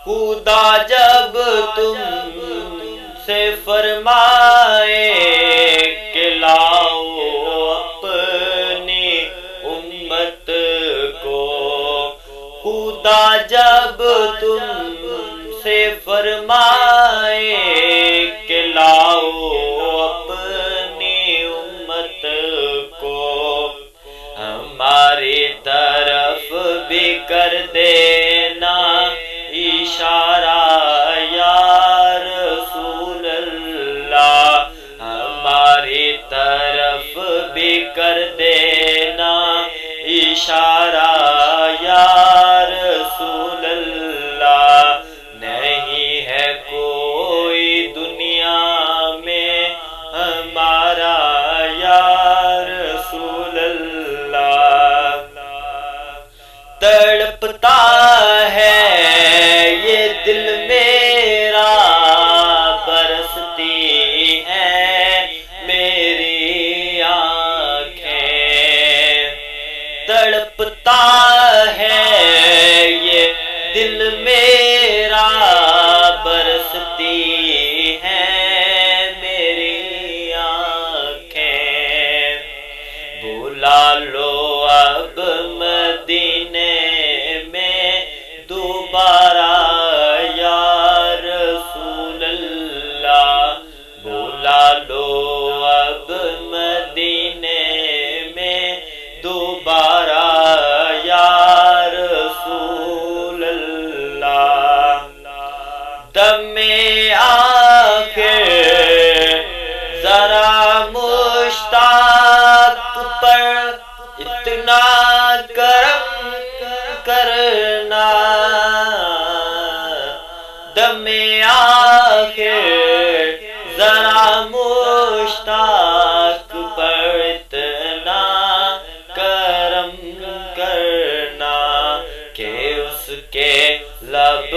خدا جب تم سے فرمائے کہ لاؤ اپنی امت کو، خدا جب تم سے فرمائے کہ لاؤ اپنی امت کو، ہماری طرف بھی کر دینا اشارہ یا رسول اللہ، ہماری طرف بھی کر دینا اشارہ یا رسول اللہ، نہیں ہے کوئی دنیا میں ہمارا یا رسول اللہ، تڑپتا ہے یہ دل میرا، برستی ہیں میری آنکھیں، تڑپتا ہے یہ دل میرا، برستی ہیں میری آنکھیں، بلا لو اب مدینے میں دوبارہ یا رسول اللہ، بلا لو اب مدینے میں دوبارہ یا رسول اللہ، دم آخر ذرا مشتاق پر اتنا کرم کرنا، دم آخر ذرا مشتاق پر اتنا کرم کرنا کہ اس کے لب